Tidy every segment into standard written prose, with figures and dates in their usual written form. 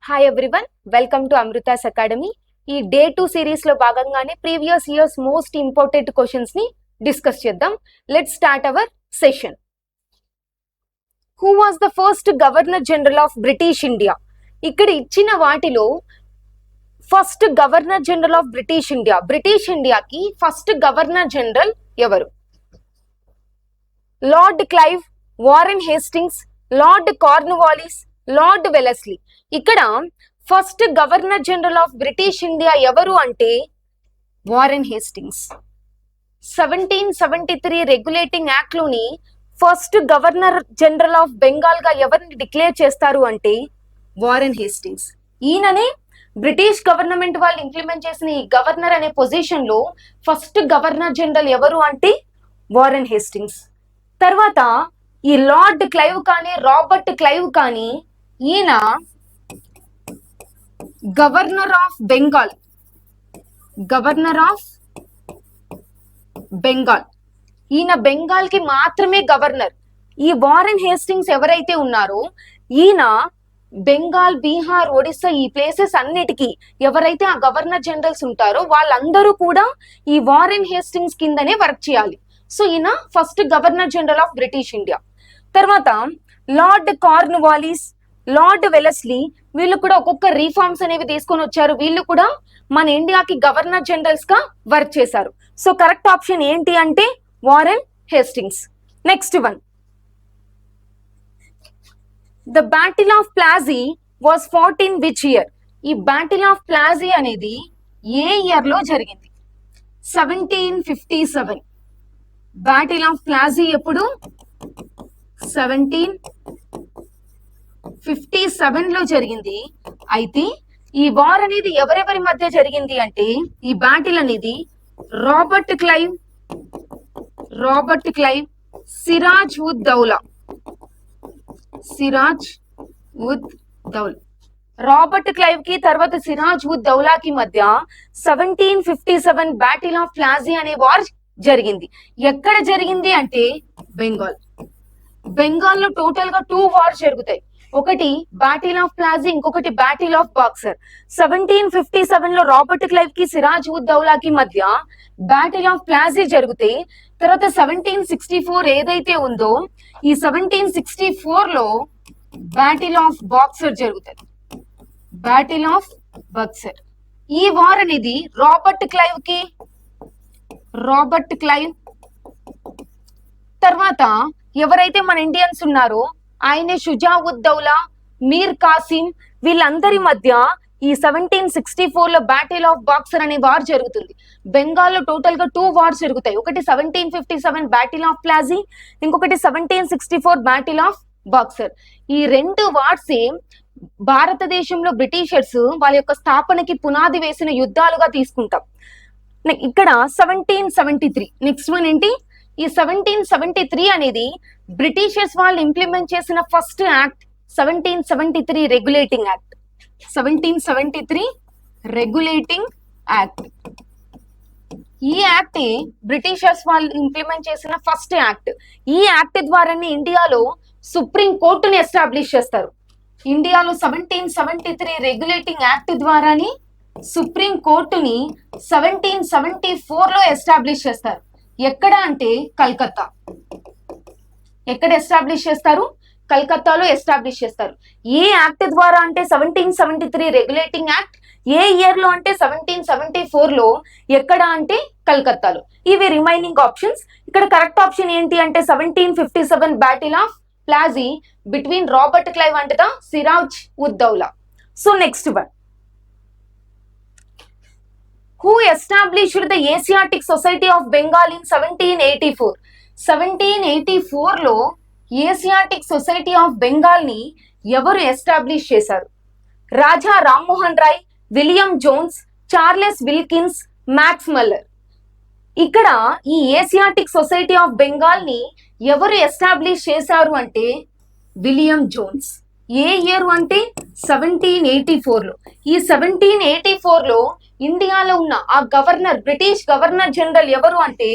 Hi everyone, welcome to Amrutha's academy. ఈ day 2 series లో భాగంగానే previous years most important questions ని డిస్కస్ చేద్దాం. Let's start our session. Who was the first governor general of British India? ఇక్కడ ఇచ్చిన వాటిలో first governor general of British ఇండియాకి first governor general ఎవరు? Lord Clive, Warren Hastings, Lord Cornwallis, Lord Wellesley. ఇక్కడ first governor general of British India ఎవరు అంటే Warren Hastings. 1773 regulating act లోని first governor general of Bengal గా ఎవరిని డిక్లేర్ చేస్తారు అంటే వారెన్ హేస్టింగ్స్. ఈయననే బ్రిటిష్ గవర్నమెంట్ వాళ్ళు ఇంప్లిమెంట్ చేసిన ఈ గవర్నర్ అనే పొజిషన్ లో ఫస్ట్ గవర్నర్ జనరల్ ఎవరు అంటే వారెన్ హేస్టింగ్స్. తర్వాత ఈ లార్డ్ క్లైవ్ కానీ రాబర్ట్ క్లైవ్ కానీ ఈయన గవర్నర్ ఆఫ్ బెంగాల్. ఈయన బెంగాల్ కి మాత్రమే గవర్నర్. ఈ వారెన్ హేస్టింగ్స్ ఎవరైతే ఉన్నారో ఈయన బెంగాల్, బీహార్, ఒడిస్సా ఈ ప్లేసెస్ అన్నిటికీ ఎవరైతే ఆ గవర్నర్ జనరల్స్ ఉంటారో వాళ్ళందరూ కూడా ఈ వారెన్ హేస్టింగ్స్ కిందనే వర్క్ చేయాలి. సో ఈయన first governor general of British India. తర్వాత లార్డ్ కార్న్వాలిస్, లార్డ్ వెలెస్లీ, వీళ్ళు కూడా ఒక్కొక్క రీఫార్మ్స్ అనేవి తీసుకొని వచ్చారు. వీళ్ళు కూడా మన ఇండియాకి గవర్నర్ జనరల్స్ గా వర్క్ చేశారు. సో కరెక్ట్ ఆప్షన్ ఏంటి అంటే Warren Hastings. Next one, the battle of Plassey was fought in which year? ఈ బ్యాటిల్ ఆఫ్ ప్లాజీ అనేది ఏ ఇయర్ లో జరిగింది? 1757. బ్యాటిల్ ఆఫ్ ప్లాజీ ఎప్పుడు? 1757 లో జరిగింది. అయితే ఈ వార్ అనేది ఎవరెవరి మధ్య జరిగింది అంటే ఈ బ్యాటిల్ అనేది Robert Clive, Siraj ud Daula. Robert Clive కి తర్వాత సిరాజ్ ఉద్ దౌలా కి మధ్య 1757 బ్యాటిల్ ఆఫ్ ప్లాజీ అనే వార్ జరిగింది. ఎక్కడ జరిగింది అంటే బెంగాల్లో టోటల్ గా 2 వార్స్ జరుగుతాయి. ఒకటి బ్యాటిల్ ఆఫ్ ప్లాజీ, ఇంకొకటి బ్యాటిల్ ఆఫ్ బాక్సర్. 1757 లో రాబర్ట్ క్లైవ్ కి సిరాజ్ ఉద్ దౌలా కి మధ్య బ్యాటిల్ ఆఫ్ ప్లాజీ జరిగితే తర్వాత 1764 ఏదైతే ఉందో ఈ 1764 లో బ్యాటిల్ ఆఫ్ బాక్సర్ జరుగుతుంది. ఈ వార్ అనేది రాబర్ట్ క్లైవ్ తర్వాత ఎవరైతే మన ఇండియన్స్ ఉన్నారో ఆయనే షుజా ఉద్ దౌలా, మీర్ కాసిం, వీళ్ళందరి మధ్య ఈ 1764 లో బ్యాటిల్ ఆఫ్ బాక్సర్ అనే వార్ జరుగుతుంది. బెంగాల్లో టోటల్ గా 2 వార్స్ జరుగుతాయి. ఒకటి 1757 బ్యాటిల్ ఆఫ్ ప్లాజీ, ఇంకొకటి 1764 బ్యాటిల్ ఆఫ్ బాక్సర్. ఈ 2 వార్స్ భారతదేశంలో బ్రిటిషర్స్ వాళ్ళ యొక్క స్థాపనకి పునాది వేసిన యుద్ధాలుగా తీసుకుంటాం. ఇక్కడ 1773 నెక్స్ట్ వన్ ఏంటి? ఈ 1773 అనేది బ్రిటిషర్స్ వాళ్ళు ఇంప్లిమెంట్ చేసిన first act 1773 regulating act. 1773 regulating act. ఈ యాక్ట్ బ్రిటిషర్స్ వాళ్ళు ఇంప్లిమెంట్ చేసిన ఫస్ట్ యాక్ట్. ఈ యాక్ట్ ద్వారానే ఇండియాలో సుప్రీం కోర్టుని ఎస్టాబ్లిష్ చేస్తారు. ఇండియాలో 1773 రెగ్యులేటింగ్ యాక్ట్ ద్వారానే సుప్రీం కోర్టుని 1774 లో ఎస్టాబ్లిష్ చేస్తారు. ఎక్కడ అంటే కల్కత్తా. ఎక్కడ ఎస్టాబ్లిష్ చేస్తారు? కల్కత్తాలో ఎస్టాబ్లిష్ చేస్తారు. ఏ యాక్ట్ ద్వారా అంటే 1773 రెగ్యులేటింగ్ యాక్ట్. ఏ ఇయర్ లో అంటే 1774 లో. ఎక్కడ అంటే కల్కత్తాలో. ఇవి రిమైనింగ్ ఆప్షన్స్. ఇక్కడ కరెక్ట్ ఆప్షన్ ఏంటి అంటే 1757 battle of Plassey between Robert Clive and the Siraj ud Daula. So next one, who established the Asiatic Society of Bengal in 1784? 1784 లో ఏసియాటిక్ సొసైటీ ఆఫ్ బెంగాల్ ని ఎవరు ఎస్టాబ్లిష్ చేశారు? Raja Rammohan Roy, William Jones, Charles Wilkins, Max Muller. ఇక్కడ ఈ Asiatic society of Bengal ని ఎవరు establish చేశారు అంటే విలియం జోన్స్. ఏ ఇయర్ అంటే 1784 లో. ఈ 1784 లో ఇండియాలో ఉన్న ఆ గవర్నర్, బ్రిటిష్ గవర్నర్ జనరల్ ఎవరు అంటే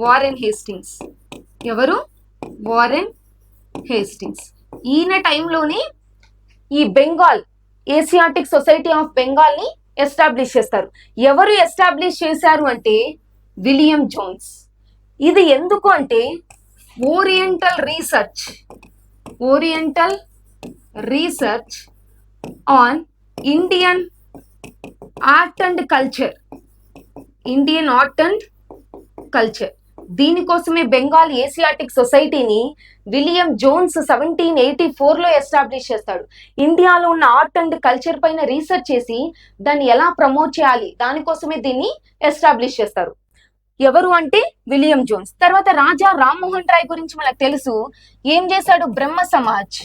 వారెన్ హేస్టింగ్స్. ఎవరు? Warren Hastings. ఈయన టైంలోనే ఈ Bengal Asiatic society of Bengal ని ఎస్టాబ్లిష్ చేస్తారు. ఎవరు ఎస్టాబ్లిష్ చేశారు అంటే విలియం జోన్స్. ఇది ఎందుకు అంటే oriental research on Indian art and culture. దీనికోసమే బెంగాల్ ఏసియాటిక్ సొసైటీని విలియం జోన్స్ 1784 లో ఎస్టాబ్లిష్ చేస్తాడు. ఇండియాలో ఉన్న ఆర్ట్ అండ్ కల్చర్ పైన రీసెర్చ్ చేసి దాన్ని ఎలా ప్రమోట్ చేయాలి దానికోసమే దీన్ని ఎస్టాబ్లిష్ చేస్తారు. ఎవరు అంటే విలియం జోన్స్. తర్వాత రాజా రామ్మోహన్ రాయ్ గురించి మనకు తెలుసు. ఏం చేశాడు? బ్రహ్మ సమాజ్.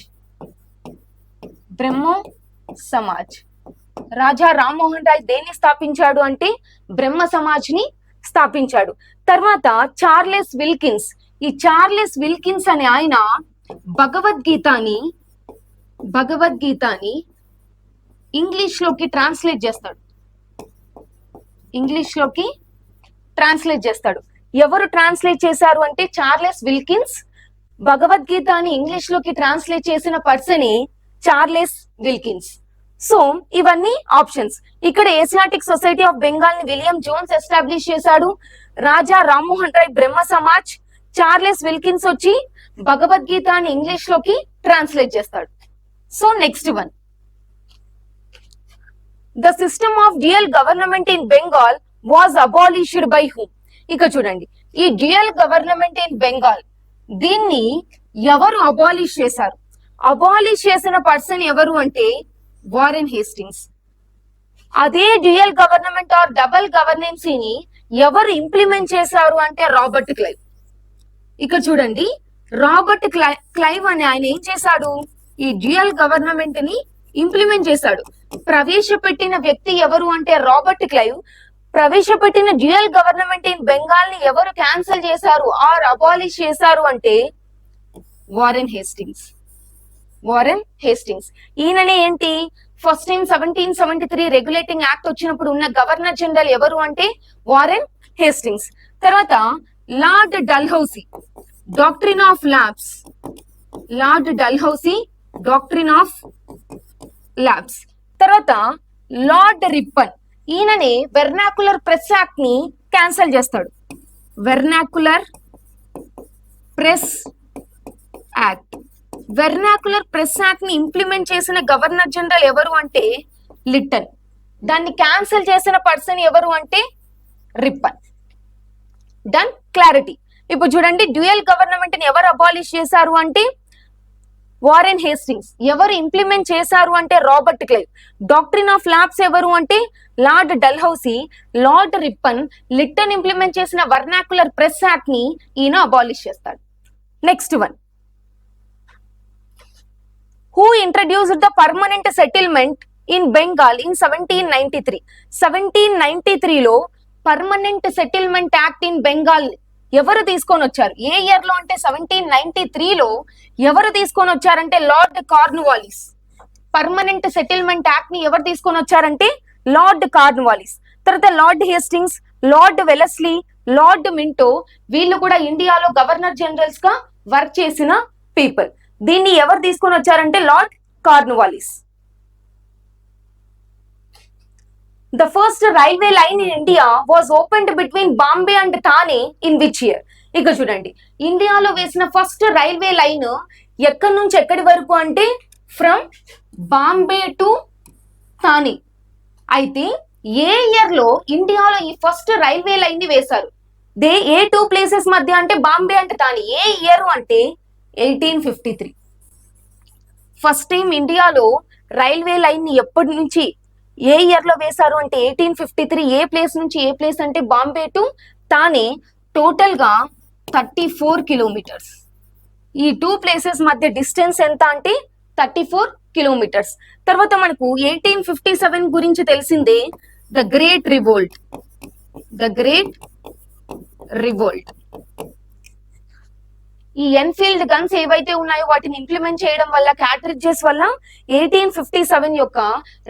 రాజా రామ్మోహన్ రాయ్ దేన్ని స్థాపించాడు అంటే బ్రహ్మ సమాజ్ ని స్థాపించాడు. తర్వాత చార్లెస్ విల్కిన్స్. ఈ చార్లెస్ విల్కిన్స్ అనే ఆయన భగవద్గీతని ఇంగ్లీష్ లోకి ట్రాన్స్లేట్ చేస్తాడు. ఎవరు ట్రాన్స్లేట్ చేశారు అంటే చార్లెస్ విల్కిన్స్. భగవద్గీత అని ఇంగ్లీష్ లోకి ట్రాన్స్లేట్ చేసిన పర్సన్ చార్లెస్ విల్కిన్స్. సో ఇవన్నీ ఆప్షన్స్. ఇక్కడ ఏసియాటిక్ సొసైటీ ఆఫ్ బెంగాల్ ని విలియం జోన్స్ ఎస్టాబ్లిష్ చేశాడు. రాజా రామ్మోహన్ రాయ్ బ్రహ్మ సమాజ్, చార్లెస్ విల్కిన్స్ వచ్చి భగవద్గీత అని ఇంగ్లీష్ లోకి ట్రాన్స్లేట్ చేస్తాడు. So next one, the system of dual government in Bengal was abolished by whom. ఇక చూడండి, ఈ డ్యూయల్ గవర్నమెంట్ ఇన్ బెంగాల్ దీన్ని ఎవరు అబాలిష్ చేశారు? అబాలిష్ చేసిన పర్సన్ ఎవరు అంటే వారెన్ హేస్టింగ్స్. అదే డ్యూయల్ గవర్నమెంట్ ఆర్ డబుల్ గవర్నెన్సీని ఎవరు ఇంప్లిమెంట్ చేశారు అంటే రాబర్ట్ క్లైవ్. ఇక చూడండి, రాబర్ట్ క్లైవ్ అనే ఆయన ఏం చేశాడు? ఈ డ్యూయల్ గవర్నమెంట్ ని ఇంప్లిమెంట్ చేశాడు. ప్రవేశపెట్టిన వ్యక్తి ఎవరు అంటే రాబర్ట్ క్లైవ్. ప్రవేశపెట్టిన డ్యూయల్ గవర్నమెంట్ ఇన్ బెంగాల్ ని ఎవరు క్యాన్సిల్ చేశారు ఆర్ అబాలిష్ చేశారు అంటే వారెన్ హేస్టింగ్స్. ఈయననే ఏంటి, ఫస్ట్ టైం 1773 రెగ్యులేటింగ్ యాక్ట్ వచ్చినప్పుడు ఉన్న గవర్నర్ జనరల్ ఎవరు అంటే వారెన్ హేస్టింగ్స్. తర్వాత lord Dalhousie doctrine of labs. తర్వాత లార్డ్ రిప్పన్, ఈయననే వెర్నాకులర్ ప్రెస్ యాక్ట్ ని క్యాన్సిల్ చేస్తాడు. వెర్నాకులర్ ప్రెస్ యాక్ట్ ని ఇంప్లిమెంట్ చేసిన గవర్నర్ జనరల్ ఎవరు అంటే లిట్టన్. దాన్ని క్యాన్సిల్ చేసిన పర్సన్ ఎవరు అంటే రిప్పన్. Done, clarity. ఇప్పుడు చూడండి, డ్యూయల్ గవర్నమెంట్ ని ఎవరు అబాలిష్ చేశారు అంటే వారెన్ హేస్టింగ్స్. ఎవరు ఇంప్లిమెంట్ చేశారు అంటే Robert Clive. Doctrine of labs ఎవరు అంటే lord Dalhousie. Lord Ripon. Lytton implement చేసిన వర్నాకులర్ ప్రెస్ యాక్ట్ ని ఈయన అబాలిష్ చేస్తాడు. Next one, who introduced the permanent settlement in Bengal in 1793. 1793 లో permanent settlement act in Bengal ఎవరు తీసుకొని వచ్చారు? ఏ ఇయర్ లో అంటే 1793 లో. ఎవరు తీసుకొని వచ్చారంటే lord Cornwallis. Permanent settlement act ని ఎవరు తీసుకొని వచ్చారంటే లార్డ్ కార్న్వాలిస్. తర్వాత lord Hastings, lord Wellesley, lord Minto, వీళ్ళు కూడా ఇండియాలో గవర్నర్ జనరల్స్ గా వర్క్ చేసిన పీపుల్. దీన్ని ఎవరు తీసుకొని వచ్చారంటే lord Cornwallis. The first railway line in India was opened between Bombay and Thane in which year? ఇక చూడండి, ఇండియాలో వేసిన ఫస్ట్ రైల్వే లైన్ ఎక్కడి నుంచి ఎక్కడి వరకు అంటే ఫ్రమ్ బాంబే టు థానే. అయితే ఏ ఇయర్ లో ఇండియాలో ఈ ఫస్ట్ రైల్వే లైన్ ని వేశారు? ఏ టూ ప్లేసెస్ మధ్య అంటే Bombay and Thane. A year అంటే 1853. ఫస్ట్ టైం ఇండియాలో రైల్వే లైన్ ని ఎప్పటి నుంచి ఏ ఇయర్ లో వేశారు అంటే 1853. ఏ ప్లేస్ నుంచి ఏ ప్లేస్ అంటే బాంబే టు థానే. టోటల్ గా 34 కిలోమీటర్స్. ఈ టూ ప్లేసెస్ మధ్య డిస్టెన్స్ ఎంత అంటే 34 కిలోమీటర్స్. తర్వాత మనకు 1857 గురించి తెలిసిందే, ద గ్రేట్ రివోల్ట్. ఈ ఎన్ఫీల్డ్ గన్స్ ఏవైతే ఉన్నాయో వాటిని ఇంప్లిమెంట్ చేయడం వల్ల, క్యాట్రిడ్జెస్ వల్ల 1857 యొక్క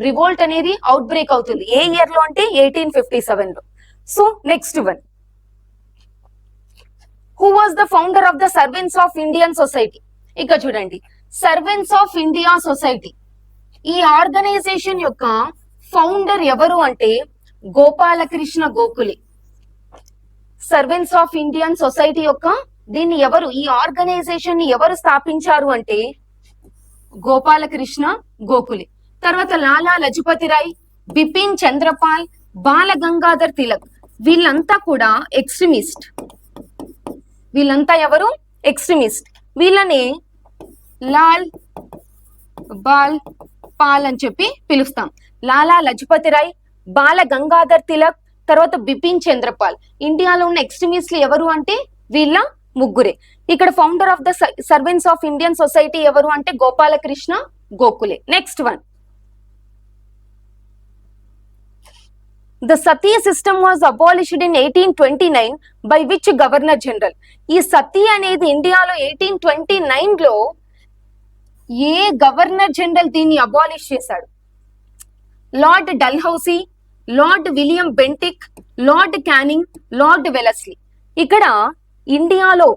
రివోల్ట్ అనేది అవుట్ బ్రేక్ అవుతుంది. ఏ ఇయర్ లో అంటే 1857 లో. So next one, who was the founder of the servants of Indian society? ఇక చూడండి, సర్వెంట్స్ ఆఫ్ ఇండియా సొసైటీ ఈ ఆర్గనైజేషన్ యొక్క ఫౌండర్ ఎవరు అంటే Gopalakrishna Gokhale. Servants of Indian society యొక్క దీన్ని ఎవరు, ఈ ఆర్గనైజేషన్ ని ఎవరు స్థాపించారు అంటే గోపాలకృష్ణ గోఖలే. తర్వాత లాలా లజపతి రాయ్, బిపిన్ చంద్రపాల్, బాల గంగాధర్ తిలక్, వీళ్ళంతా కూడా ఎక్స్ట్రీమిస్ట్. వీళ్ళంతా ఎవరు, ఎక్స్ట్రీమిస్ట్. వీళ్ళని లాల్ బాల్ పాల్ అని చెప్పి పిలుస్తాం. లాలా లజపతి రాయ్, బాల గంగాధర్ తిలక్, తర్వాత బిపిన్ చంద్రపాల్. ఇండియాలో ఉన్న ఎక్స్ట్రీమిస్టులు ఎవరు అంటే వీళ్ళ ముగ్గురే. ఇక్కడ founder of the servants of Indian society ఎవరు అంటే Gopalakrishna Gokhale. Next one, the Sati system was abolished in 1829 by which governor general. ఈ సతీ అనేది ఇండియాలో 1829 లో ఏ గవర్నర్ జనరల్ దీన్ని అబాలిష్ చేశాడు? Lord Dalhousie, lord William Bentinck, lord canning, lord Wellesley. ఇక్కడ ఇండియాలో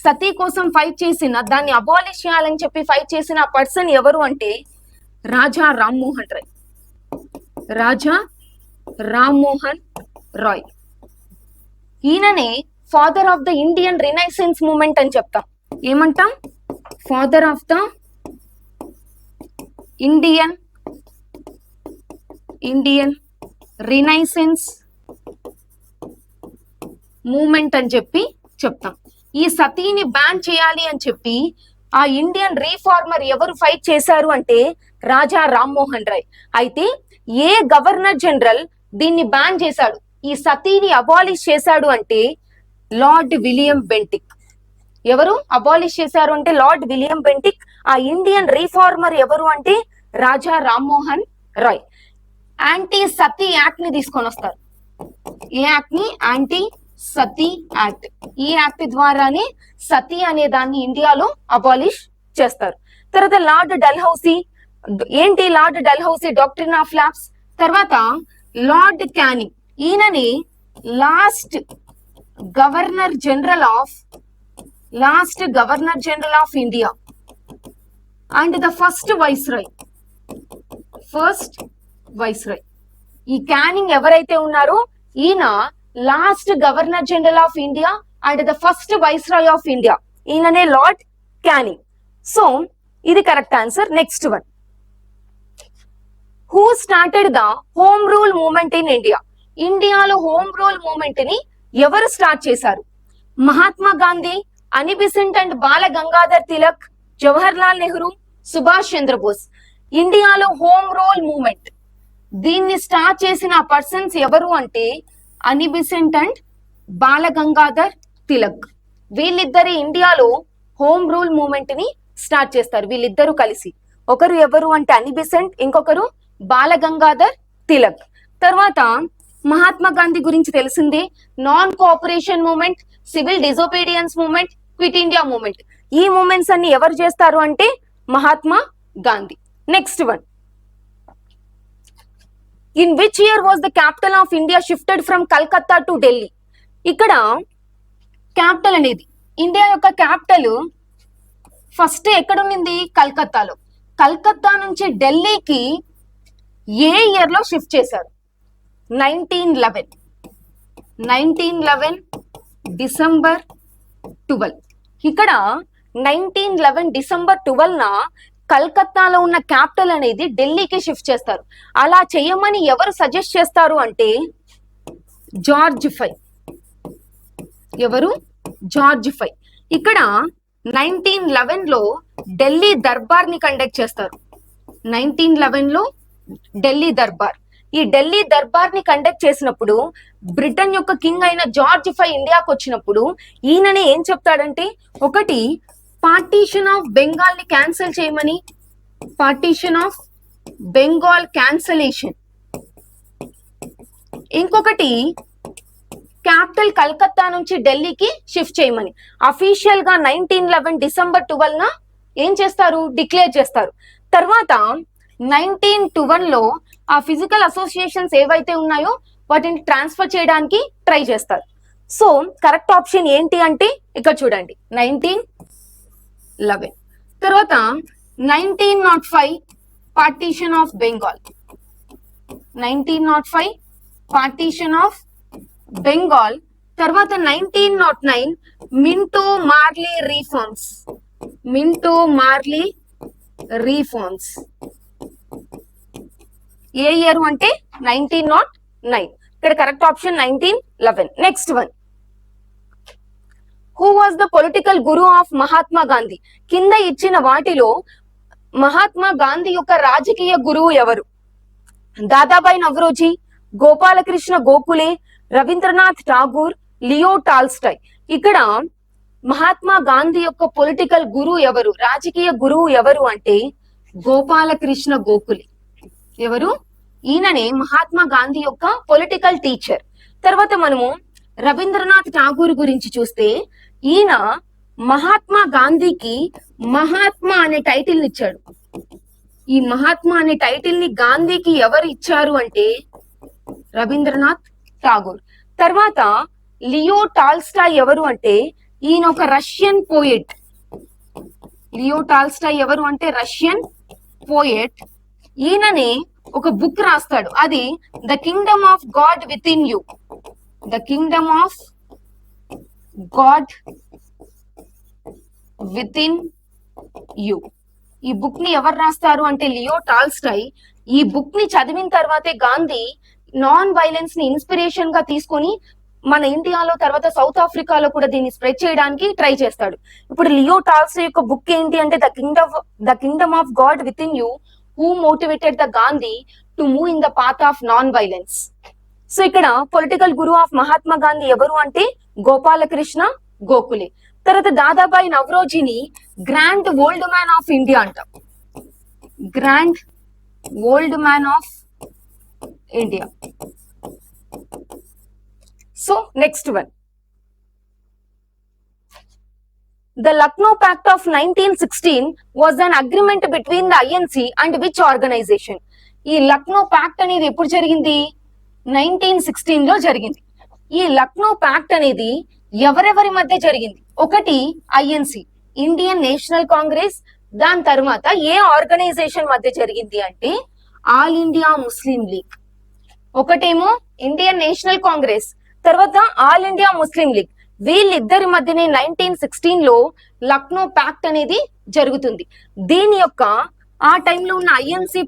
సతీ కోసం ఫైట్ చేసిన, దాన్ని అబాలిష్ చేయాలని చెప్పి ఫైట్ చేసిన పర్సన్ ఎవరు అంటే రాజా రామ్మోహన్ రాయ్. రాజా రామ్మోహన్ రాయ్. ఈయననే father of the Indian renaissance movement అని చెప్తాం. ఏమంటాం? Father of the Indian renaissance movement అని చెప్పి చెప్తాం. ఈ సతీని బ్యాన్ చేయాలి అని చెప్పి ఆ ఇండియన్ రీఫార్మర్ ఎవరు ఫైట్ చేశారు అంటే రాజా రామ్మోహన్ రాయ్. అయితే ఏ గవర్నర్ జనరల్ దీన్ని బ్యాన్ చేశాడు, ఈ సతీని అబాలిష్ చేశాడు అంటే లార్డ్ విలియం బెంటిక్. ఎవరు అబాలిష్ చేశారు అంటే లార్డ్ విలియం బెంటిక్. ఆ ఇండియన్ రీఫార్మర్ ఎవరు అంటే రాజా రామ్మోహన్ రాయ్. యాంటీ సతీ యాక్ట్ ని తీసుకొని వస్తారు. ఏ యాక్ట్ ని? యాంటీ సతీ యాక్ట్. ఈ యాక్ట్ ద్వారానే సతీ అనే దాన్ని ఇండియాలో అబాలిష్ చేస్తారు. తర్వాత లార్డ్ డల్హౌసీ. ఏంటి lord Dalhousie? Doctrine of labs. తర్వాత లార్డ్ క్యానింగ్, ఈయనని last governor general of India and the first viceroy. ఈ క్యానింగ్ ఎవరైతే ఉన్నారో ఈయన last governor general of India and the first viceroy of India. ఈయననే లార్డ్ క్యానింగ్. సో ఇది correct answer. Next one, who started the home rule movement in India? ఇండియాలో home rule movement ని ఎవరు start చేశారు? మహాత్మా గాంధీ, అని బెసెంట్ అండ్ బాల గంగాధర్ తిలక్, జవహర్ లాల్ నెహ్రూ, సుభాష్ చంద్రబోస్. ఇండియాలో home rule movement దీన్ని start చేసిన పర్సన్స్ ఎవరు అంటే అని బెసెంట్ అండ్ బాల గంగాధర్ తిలక్. వీళ్ళిద్దరి ఇండియాలో హోమ్ రూల్ మూవ్మెంట్ ని స్టార్ట్ చేస్తారు, వీళ్ళిద్దరూ కలిసి. ఒకరు ఎవరు అంటే అని బెసెంట్, ఇంకొకరు బాల గంగాధర్ తిలక్. తర్వాత మహాత్మా గాంధీ గురించి తెలిసిందే. Non cooperation movement, civil disobedience movement, quit India movement. ఈ మూవ్మెంట్స్ అన్ని ఎవరు చేస్తారు అంటే Mahatma Gandhi. Next one, in which year was the capital of India shifted from Calcutta to Delhi? ఇక్కడ క్యాపిటల్ అనేది, ఇండియా యొక్క క్యాపిటల్ ఫస్ట్ ఎక్కడుంది? కల్కత్తాలో. కల్కత్తా నుంచి ఢిల్లీకి ఏ ఇయర్ లో షిఫ్ట్ చేశారు? 1911 డిసెంబర్ 12. ఇక్కడ 1911 డిసెంబర్ 12న కల్కత్తాలో ఉన్న క్యాపిటల్ అనేది ఢిల్లీకి షిఫ్ట్ చేస్తారు. అలా చేయమని ఎవరు సజెస్ట్ చేస్తారు అంటే జార్జ్ ఫై. ఎవరు? జార్జ్ ఫై. ఇక్కడ 1911 లో ఢిల్లీ దర్బార్ ని కండక్ట్ చేస్తారు. 1911 లో ఢిల్లీ దర్బార్. ఈ ఢిల్లీ దర్బార్ ని కండక్ట్ చేసినప్పుడు బ్రిటన్ యొక్క కింగ్ అయిన జార్జ్ ఫై ఇండియాకు వచ్చినప్పుడు ఈయననే ఏం చెప్తాడంటే, ఒకటి పార్టీషన్ ఆఫ్ బెంగాల్ ని క్యాన్సిల్ చేయమని, పార్టీషన్ ఆఫ్ బెంగాల్ క్యాన్సలేషన్. ఇంకొకటి క్యాపిటల్ కల్కత్తా నుంచి ఢిల్లీకి షిఫ్ట్ చేయమని. అఫీషియల్ గా 1911 డిసెంబర్ 12న ఏం చేస్తారు? డిక్లేర్ చేస్తారు. తర్వాత 1912 లో ఆ ఫిజికల్ అసోసియేషన్స్ ఏవైతే ఉన్నాయో వాటిని ట్రాన్స్ఫర్ చేయడానికి ట్రై చేస్తారు. సో కరెక్ట్ ఆప్షన్ ఏంటి అంటే ఇక్కడ చూడండి 1911. తర్వాత 1905 partition of Bengal. 1905 partition of Bengal. తర్వాత 1909 Minto Morley reforms. Minto Morley reforms ఏ ఇయర్ అంటే 1909. ఇక్కడ correct option 1911. Next one, who was the political guru of Mahatma Gandhi? కింద ఇచ్చిన వాటిలో మహాత్మా గాంధీ యొక్క రాజకీయ గురువు ఎవరు? Dadabhai Naoroji, Gopalakrishna Gokhale, Rabindranath Tagore, Leo Tolstoy. ఇక్కడ మహాత్మా గాంధీ యొక్క పొలిటికల్ గురువు ఎవరు, రాజకీయ గురువు ఎవరు అంటే గోపాలకృష్ణ గోఖలే. ఎవరు? ఈయననే మహాత్మా గాంధీ యొక్క పొలిటికల్ టీచర్. తర్వాత మనము రవీంద్రనాథ్ ఠాగూర్ గురించి చూస్తే ఈయన మహాత్మా గాంధీకి మహాత్మా అనే టైటిల్ ఇచ్చాడు. ఈ మహాత్మా అనే టైటిల్ ని గాంధీకి ఎవరు ఇచ్చారు అంటే రవీంద్రనాథ్ ఠాగూర్. తర్వాత లియో టాల్స్టాయ్ ఎవరు అంటే ఈయన ఒక రష్యన్ పోయెట్. లియో టాల్స్టాయ్ ఎవరు అంటే రష్యన్ పోయెట్. ఈయననే ఒక బుక్ రాస్తాడు, అది the kingdom of god within you. The kingdom of god within you. ఈ బుక్ ని ఎవరు రాస్తారు అంటే లియో టాల్స్టాయ్. ఈ బుక్ ని చదివిన తర్వాతే గాంధీ నాన్ వైలెన్స్ ని ఇన్స్పిరేషన్ గా తీసుకొని మన ఇండియాలో తర్వాత సౌత్ ఆఫ్రికాలో కూడా దీన్ని స్ప్రెడ్ చేయడానికి ట్రై చేస్తాడు. ఇప్పుడు లియో టాల్స్టాయ్ యొక్క బుక్ ఏంటి అంటే the kingdom of god within you, who motivated the Gandhi to move in the path of non violence. So ఇక్కడ పొలిటికల్ గురు ఆఫ్ మహాత్మా గాంధీ ఎవరు అంటే గోపాలకృష్ణ గోఖలే. తర్వాత దాదాబాయి నవరోజీని grand old man of India అంటాం. Grand old man of India. So next one, the Lucknow Pact of 1916 was an agreement between the INC and which organization? ఈ Lucknow pact అనేది ఎప్పుడు జరిగింది? 1916 లో జరిగింది. ఈ లక్నో ప్యాక్ట్ అనేది ఎవరెవరి మధ్య జరిగింది? ఒకటి ఐఎన్సి, ఇండియన్ నేషనల్ కాంగ్రెస్. దాని తర్వాత ఏ ఆర్గనైజేషన్ మధ్య జరిగింది అంటే ఆల్ ఇండియా ముస్లిం లీగ్. ఒకటేమో ఇండియన్ నేషనల్ కాంగ్రెస్, తర్వాత ఆల్ ఇండియా ముస్లిం లీగ్. వీళ్ళిద్దరి మధ్యనే 1916 లో లక్నో ప్యాక్ట్ అనేది జరుగుతుంది. దీని యొక్క ఆ టైంలో ఉన్న ఐఎన్సి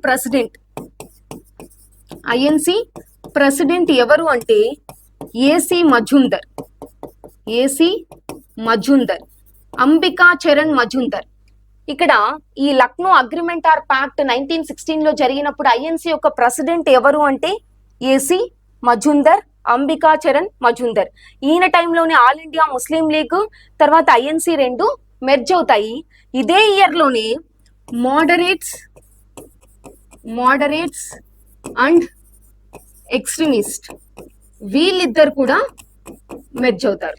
ప్రెసిడెంట్ ఎవరు అంటే ఏసీ మజుందర్. ఏసీ మజుందర్, అంబికా చరణ్ మజుందర్. ఇక్కడ ఈ లక్నో అగ్రిమెంట్ ఆర్ ప్యాక్ట్ 1916 లో జరిగినప్పుడు ఐఎన్సి యొక్క ప్రెసిడెంట్ ఎవరు అంటే ఏసీ మజుందర్, అంబికా చరణ్ మజుందర్. ఈయన టైంలోనే ఆల్ ఇండియా ముస్లిం లీగ్ తర్వాత ఐఎన్సి రెండు మెర్జ్ అవుతాయి. ఇదే ఇయర్ లోనే మోడరేట్స్ అండ్ ఎక్స్ట్రీమిస్ట్ వీళ్ళిద్దరు కూడా మెర్జ్ అవుతారు.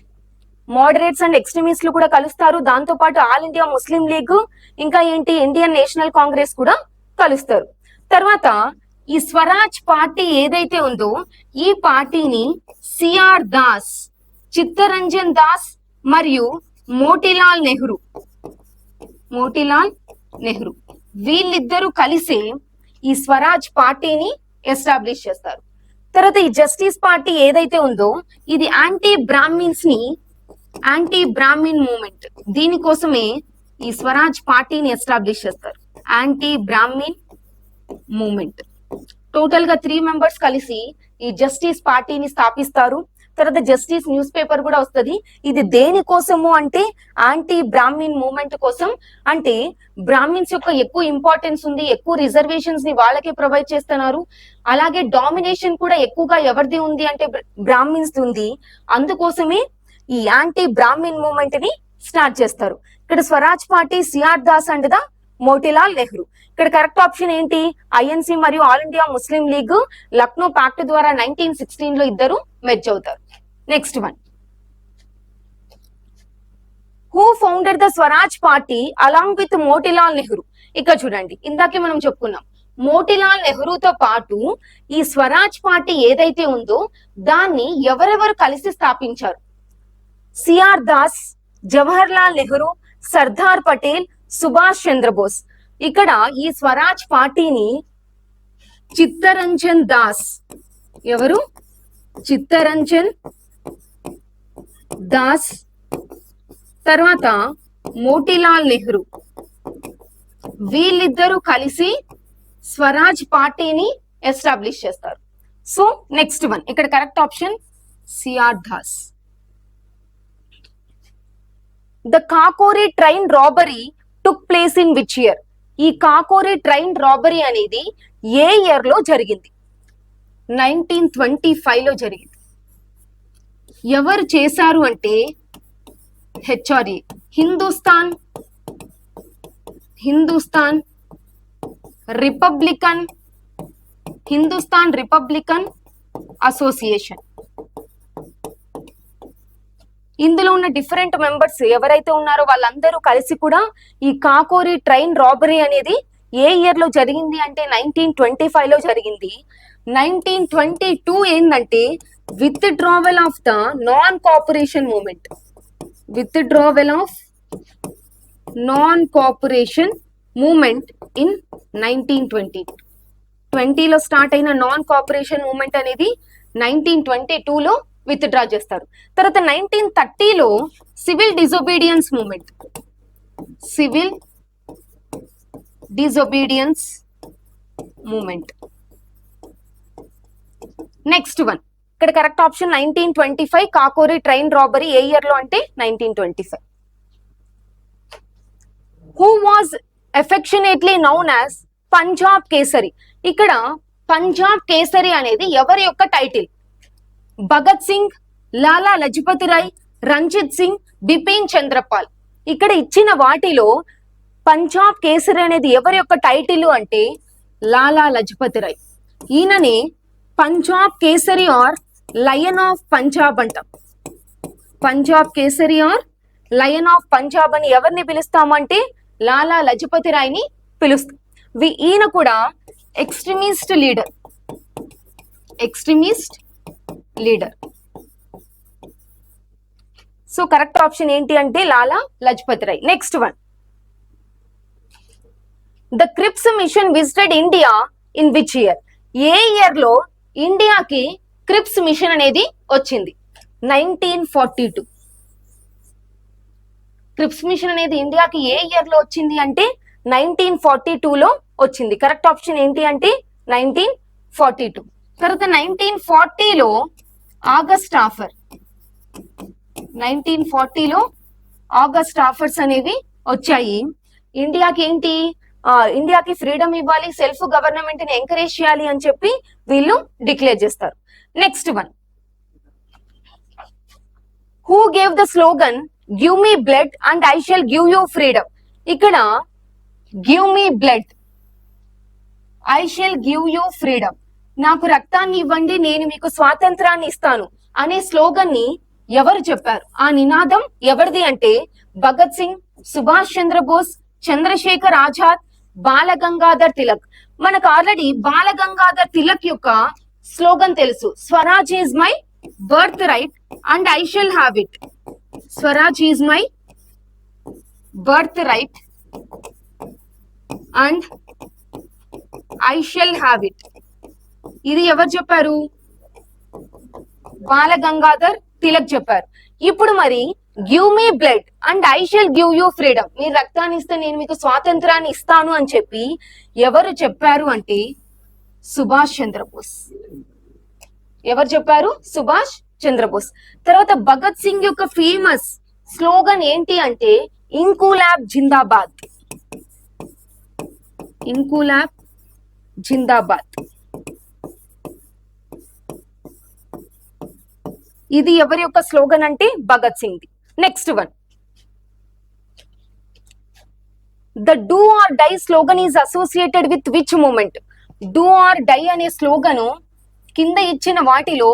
మోడరేట్స్ అండ్ ఎక్స్ట్రీమిస్ట్లు కూడా కలుస్తారు. దాంతో పాటు ఆల్ ఇండియా ముస్లిం లీగ్ ఇంకా ఏంటి ఇండియన్ నేషనల్ కాంగ్రెస్ కూడా కలుస్తారు. తర్వాత ఈ స్వరాజ్ పార్టీ ఏదైతే ఉందో ఈ పార్టీని సిఆర్ దాస్, చిత్తరంజన్ దాస్ మరియు మోతీలాల్ నెహ్రూ వీళ్ళిద్దరూ కలిసి ఈ స్వరాజ్ పార్టీని ఎస్టాబ్లిష్ చేస్తారు. తర్వాత ఈ జస్టిస్ పార్టీ ఏదైతే ఉందో ఇది యాంటీ బ్రాహ్మిన్ మూవ్మెంట్. దీనికోసమే ఈ స్వరాజ్ పార్టీని ఎస్టాబ్లిష్ చేస్తారు, యాంటీ బ్రాహ్మిన్ మూవ్మెంట్. టోటల్ గా 3 మెంబర్స్ కలిసి ఈ జస్టిస్ పార్టీని స్థాపిస్తారు. తర్వాత జస్టిస్ న్యూస్ పేపర్ కూడా వస్తుంది. ఇది దేనికోసము అంటే యాంటీ బ్రాహ్మిన్ మూవ్మెంట్ కోసం. అంటే బ్రాహ్మిన్స్ యొక్క ఎక్కువ ఇంపార్టెన్స్ ఉంది, ఎక్కువ రిజర్వేషన్స్ ని వాళ్ళకే ప్రొవైడ్ చేస్తున్నారు. అలాగే డామినేషన్ కూడా ఎక్కువగా ఎవరిది ఉంది అంటే బ్రాహ్మిన్స్ ఉంది. అందుకోసమే ఈ యాంటీ బ్రాహ్మిన్ మూవ్మెంట్ ని స్టార్ట్ చేస్తారు. ఇక్కడ Swaraj party CR Das and the Motilal Nehru. ఇక్కడ కరెక్ట్ ఆప్షన్ ఏంటి? ఐఎన్సి మరియు all India Muslim league Lucknow pact ద్వారా 1916 లో ఇద్దరు మెర్జ్ అవుతారు. Next one, who founded the Swaraj party along with Motilal Nehru? ఇక్కడ చూడండి, ఇందాకే మనం చెప్పుకున్నాం మోతీలాల్ నెహ్రూతో పాటు ఈ స్వరాజ్ పార్టీ ఏదైతే ఉందో దాన్ని ఎవరెవరు కలిసి స్థాపించారు? సిఆర్ దాస్, జవహర్ లాల్ నెహ్రూ, సర్దార్ పటేల్, సుభాష్ చంద్రబోస్. ఇక్కడ ఈ స్వరాజ్ పార్టీని చిత్తరంజన్ దాస్, ఎవరు? చిత్తరంజన్ దాస్, తర్వాత మోతీలాల్ నెహ్రూ, వీళ్ళిద్దరూ కలిసి స్వరాజ్ పార్టీని ఎస్టాబ్లిష్ చేస్తారు. సో నెక్స్ట్ వన్, ఇక్కడ correct option CR Das. The Kakori train robbery took place in which year? ఈ కాకోరీ ట్రైన్ రాబరీ అనేది ఏ ఇయర్ లో జరిగింది? 1925 లో జరిగింది. ఎవరు చేశారు అంటే హెచ్ఆర్ఏ, హిందుస్థాన్ రిపబ్లికన్ అసోసియేషన్. ఇందులో ఉన్న డిఫరెంట్ మెంబర్స్ ఎవరైతే ఉన్నారో వాళ్ళందరూ కలిసి కూడా ఈ కాకోరీ ట్రైన్ రాబరీ అనేది ఏ ఇయర్ లో జరిగింది అంటే 1925 లో జరిగింది. 1922 ఏంటంటే withdrawal of the non cooperation moment, in 1920 లో స్టార్ట్ అయిన నాన్ కోఆపరేషన్ మూమెంట్ అనేది 1922 లో విత్డ్రా చేస్తారు. తర్వాత 1930 లో civil disobedience movement. Next one, ఇక్కడ correct option 1925. Kakori train robbery ఏ ఇయర్ లో అంటే 1925. Who was affectionately known as Punjab Kesari? ఇక్కడ పంజాబ్ కేసరి అనేది ఎవరి యొక్క టైటిల్? భగత్ సింగ్, లాలా లజపతి రాయ్, రంజిత్ సింగ్, బిపిన్ చంద్రపాల్. ఇక్కడ ఇచ్చిన వాటిలో పంజాబ్ కేసరి అనేది ఎవరి యొక్క టైటిల్ అంటే లాలా లజపతి రాయ్. ఈయననే Punjab Kesari or lion of Punjab అంటాం. Punjab Kesari or lion of Punjab అని ఎవరిని పిలుస్తామంటే లాలా లజపతి రాయ్ని పిలుస్తాం. ఈయన కూడా extremist leader. So correct option ఏంటి అంటే Lala Lajpat Rai. Next one, the Cripps mission visited India in which year? ఏ ఇయర్ లో ఇండియాకి క్రిప్స్ మిషన్ అనేది వచ్చింది? 1942. క్రిప్స్ మిషన్ అనేది ఇండియాకి ఏ ఇయర్ లో వచ్చింది అంటే 1942 లో వచ్చింది. కరెక్ట్ ఆప్షన్ ఏంటి అంటే 1942. తర్వాత 1940 లో ఆగస్ట్ ఆఫర్స్ అనేవి వచ్చాయి. ఇండియాకి ఫ్రీడమ్ ఇవ్వాలి, సెల్ఫ్ గవర్నమెంట్ ని ఎంకరేజ్ చేయాలి అని చెప్పి వీళ్ళు డిక్లేర్ చేస్తారు. Next one, who gave the slogan give me blood and I shall give you freedom? ఇక్కడ give me blood, I shall give you freedom, నాకు రక్తాన్ని ఇవ్వండి నేను మీకు స్వాతంత్రాన్ని ఇస్తాను అనే స్లోగన్ ని ఎవరు చెప్పారు? ఆ నినాదం ఎవరిది అంటే భగత్ సింగ్, సుభాష్ చంద్రబోస్, చంద్రశేఖర్ ఆజాద్, బాలగంగాధర్ తిలక్. మనకు ఆల్రెడీ బాలగంగాధర్ తిలక్ యొక్క స్లోగన్ తెలుసు, Swaraj is my birth right and I shall have it. Swaraj is my birth right and I shall have it. ఇది ఎవరు చెప్పారు? బాలగంగాధర్ తిలక్ చెప్పారు. ఇప్పుడు మరి give me blood and I shall give you freedom, మీరు రక్తాన్ని ఇస్తే నేను మీకు స్వాతంత్రాన్ని ఇస్తాను అని చెప్పి ఎవరు చెప్పారు అంటే సుభాష్ చంద్రబోస్. ఎవరు చెప్పారు? సుభాష్ చంద్రబోస్. తర్వాత భగత్ సింగ్ యొక్క ఫేమస్ స్లోగన్ ఏంటి అంటే ఇంకులాబ్ జిందాబాద్. ఇంకులాబ్ జిందాబాద్. ఇది ఎవరి యొక్క స్లోగన్ అంటే భగత్ సింగ్ ది. Next one, the do or die slogan is associated with which movement? Do or die అనే స్లోగను కింద ఇచ్చిన వాటిలో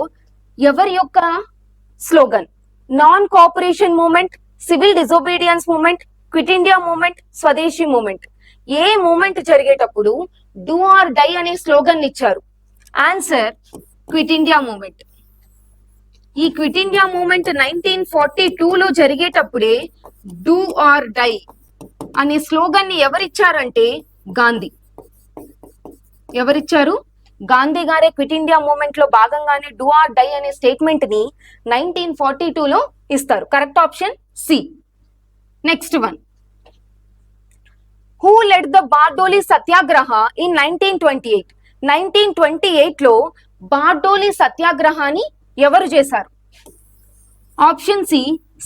ఎవరి యొక్క slogan? Non cooperation movement, civil disobedience movement, quit India movement, swadeshi movement. ఏ మూమెంట్ జరిగేటప్పుడు డూ ఆర్ డై అనే slogan ఇచ్చారు? Answer quit India movement. ఈ క్విట్ ఇండియా మూమెంట్ 1942 లో జరిగేటప్పుడే డూ ఆర్ డై అనే స్లోగన్ ని ఎవరిచ్చారంటే గాంధీ. ఎవరిచ్చారు? గాంధీ గారే క్విట్ ఇండియా మూవ్మెంట్ లో భాగంగానే డూ ఆర్ డై అనే స్టేట్మెంట్ ని 1942లో ఇస్తారు. Correct option C. Next one, who led the Bardoli Satyagraha in 1928? 1928 లో బార్డోలి సత్యాగ్రహాన్ని ఎవరు చేశారు? Option C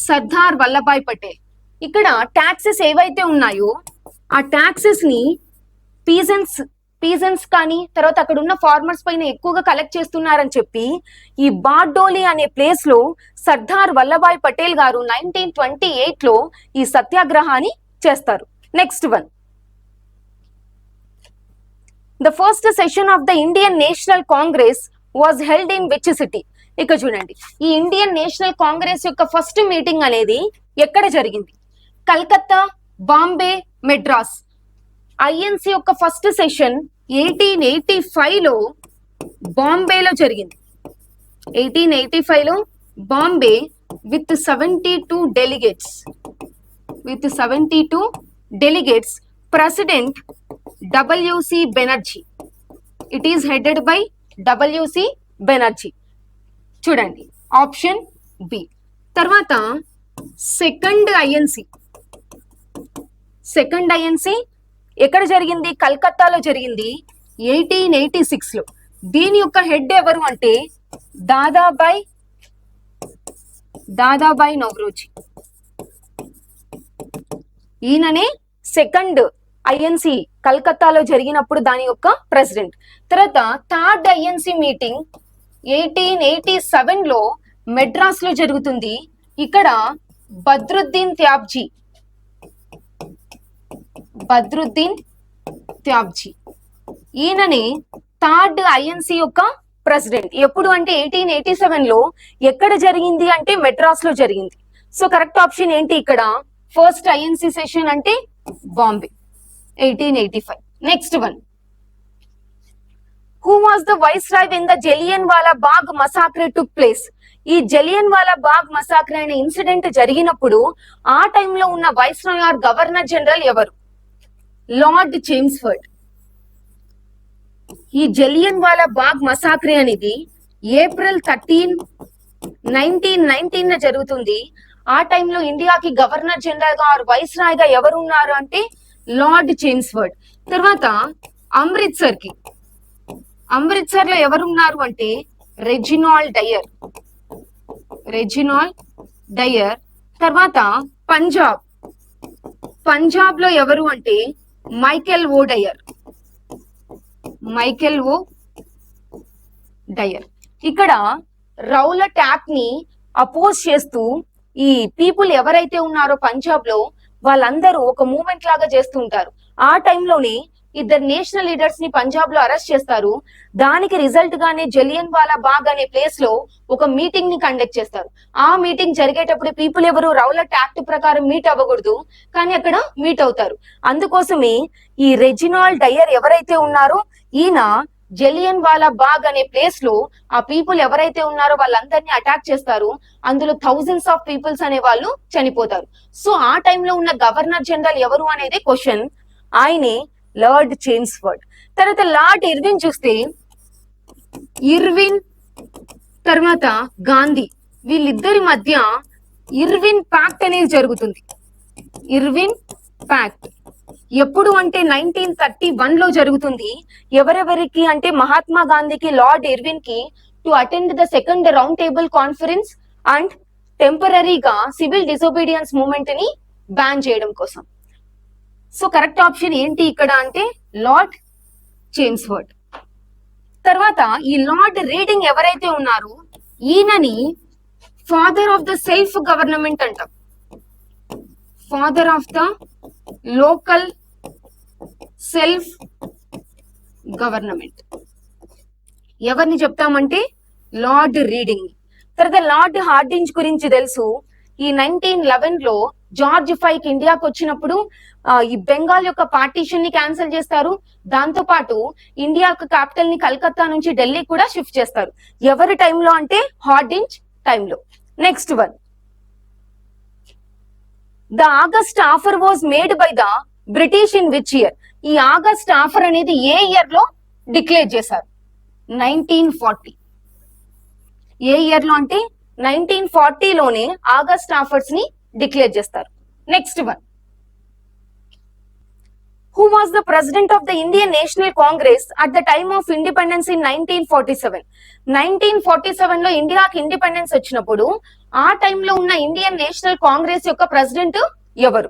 Sardar Vallabhbhai Patel. ఇక్కడ ట్యాక్సెస్ ఏవైతే ఉన్నాయో ఆ ట్యాక్సెస్ ని పీజన్స్ కానీ తర్వాత అక్కడ ఉన్న ఫార్మర్స్ పైన ఎక్కువగా కలెక్ట్ చేస్తున్నారని చెప్పి ఈ బార్డోలి అనే ప్లేస్ లో సర్దార్ వల్లభాయ్ పటేల్ గారు 1928 లో ఈ సత్యాగ్రహాన్ని చేస్తారు. Next one, the first session of the Indian national Congress was held in which city? ఇక చూడండి, ఈ ఇండియన్ నేషనల్ కాంగ్రెస్ యొక్క ఫస్ట్ మీటింగ్ అనేది ఎక్కడ జరిగింది? కల్కత్తా, బాంబే, మెడ్రాస్. ఐఎన్సి యొక్క ఫస్ట్ సెషన్ 1885 లో బాంబేలో జరిగింది. 1885 లో Bombay with 72 delegates. President WC Banerjee. It is headed by WC Banerjee. చూడండి ఆప్షన్ బి. తర్వాత సెకండ్ ఐఎన్సి ఎక్కడ జరిగింది? కల్కత్తాలో జరిగింది 1886 లో. దీని యొక్క హెడ్ ఎవరు అంటే దాదాబాయ్ నౌరోజీ. ఈయననే సెకండ్ ఐఎన్సి కల్కత్తాలో జరిగినప్పుడు దాని యొక్క ప్రెసిడెంట్. తర్వాత థర్డ్ ఐఎన్సి మీటింగ్ 1887 లో మెడ్రాస్ లో జరుగుతుంది. ఇక్కడ బద్రుద్దీన్ త్యాబ్జీ ఈయననే థర్డ్ ఐఎన్సి యొక్క ప్రెసిడెంట్. ఎప్పుడు అంటే 1887 లో. ఎక్కడ జరిగింది అంటే మెడ్రాస్ లో జరిగింది. సో కరెక్ట్ ఆప్షన్ ఏంటి ఇక్కడ? ఫస్ట్ ఐఎన్సి సెషన్ అంటే Bombay 1885. Next one, who was the viceroy when the Jallianwala Bagh massacre took place? ఈ జలియన్ వాలా బాగ్ మసాక్రే అనే ఇన్సిడెంట్ జరిగినప్పుడు ఆ టైంలో ఉన్న వైస్రాయ్ ఆర్ గవర్నర్ జనరల్ ఎవరు? Lord Chelmsford. ఈ జలియన్ వాలా బాగ్ మసాక్రే అనేది ఏప్రిల్ 13, 1919 జరుగుతుంది. ఆ టైంలో ఇండియాకి గవర్నర్ జనరల్ గా ఆర్ వైస్రాయ్ గా ఎవరు ఉన్నారు అంటే లార్డ్ చేమ్స్ఫర్డ్. తర్వాత అమృత్సర్ లో ఎవరున్నారు అంటే రెజినాల్డ్ డయర్. తర్వాత పంజాబ్ లో ఎవరు అంటే మైకెల్ ఓ డయర్. ఇక్కడ రౌలట్ యాక్ట్ ని అపోజ్ చేస్తూ ఈ పీపుల్ ఎవరైతే ఉన్నారో పంజాబ్ లో వాళ్ళందరూ ఒక మూవ్మెంట్ లాగా చేస్తూ ఉంటారు. ఆ టైంలోనే ఇద్దరు నేషనల్ లీడర్స్ ని పంజాబ్ లో అరెస్ట్ చేస్తారు. దానికి రిజల్ట్ గానే జలియన్ వాలా బాగ్ అనే ప్లేస్ లో ఒక మీటింగ్ ని కండక్ట్ చేస్తారు. ఆ మీటింగ్ జరిగేటప్పుడు పీపుల్ ఎవరు రౌలట్ యాక్ట్ ప్రకారం మీట్ అవ్వకూడదు, కానీ అక్కడ మీట్ అవుతారు. అందుకోసమే ఈ రెజినాల్డ్ డయర్ ఎవరైతే ఉన్నారో ఈయన జలియన్ వాలా బాగ్ అనే ప్లేస్ లో ఆ పీపుల్ ఎవరైతే ఉన్నారో వాళ్ళందరినీ అటాక్ చేస్తారు. అందులో థౌజండ్స్ ఆఫ్ పీపుల్స్ అనే వాళ్ళు చనిపోతారు. సో ఆ టైంలో ఉన్న గవర్నర్ జనరల్ ఎవరు అనేది క్వశ్చన్. ఆయనే లార్డ్ చేమ్స్ఫర్డ్. తర్వాత లార్డ్ ఇర్విన్ చూస్తే తర్వాత గాంధీ వీళ్ళిద్దరి మధ్య ఇర్విన్ ప్యాక్ట్ అనేది జరుగుతుంది. ఇర్విన్ ప్యాక్ట్ ఎప్పుడు అంటే 1931 లో జరుగుతుంది. ఎవరెవరికి అంటే మహాత్మా గాంధీకి, లార్డ్ ఇర్విన్ కి to attend the second round table conference and టెంపరరీగా సివిల్ డిసోబీడియన్స్ మూవ్మెంట్ ని బ్యాన్ చేయడం కోసం. సో కరెక్ట్ ఆప్షన్ ఏంటి ఇక్కడ అంటే లార్డ్ చేమ్స్ఫర్డ్. తర్వాత ఈ లార్డ్ రీడింగ్ ఎవరైతే ఉన్నారో ఈయనని father of the self government అంటాం. Father of the local self government ఎవరిని చెప్తామంటే లార్డ్ రీడింగ్. తర్వాత లార్డ్ హార్డింజ్ గురించి తెలుసు. ఈ 1911 లో జార్జ్ ఫైవ్ ఇండియాకి వచ్చినప్పుడు ఈ బెంగాల్ యొక్క పార్టీషన్ ని క్యాన్సిల్ చేస్తారు. దాంతో పాటు ఇండియా యొక్క క్యాపిటల్ ని కలకత్తా నుంచి ఢిల్లీ కూడా షిఫ్ట్ చేస్తారు. ఎవరి టైంలో అంటే హార్డింజ్ టైంలో. Next one, the August offer was made by the British in which year? ఈ ఆగస్ట్ ఆఫర్ అనేది ఏ ఇయర్ లో డిక్లేర్ చేశారు? 1940. ఏ ఇయర్ లో అంటే 1940లోనే ఆగస్ట్ ఆఫర్స్ ని డిక్లేర్ చేస్తారు. Next one, who was the president of the Indian National Congress at the time of independence in 1947? 1947 లో ఇండియాకి ఇండిపెండెన్స్ వచ్చినప్పుడు ఆ టైంలో ఉన్న ఇండియన్ నేషనల్ కాంగ్రెస్ యొక్క ప్రెసిడెంట్ ఎవరు?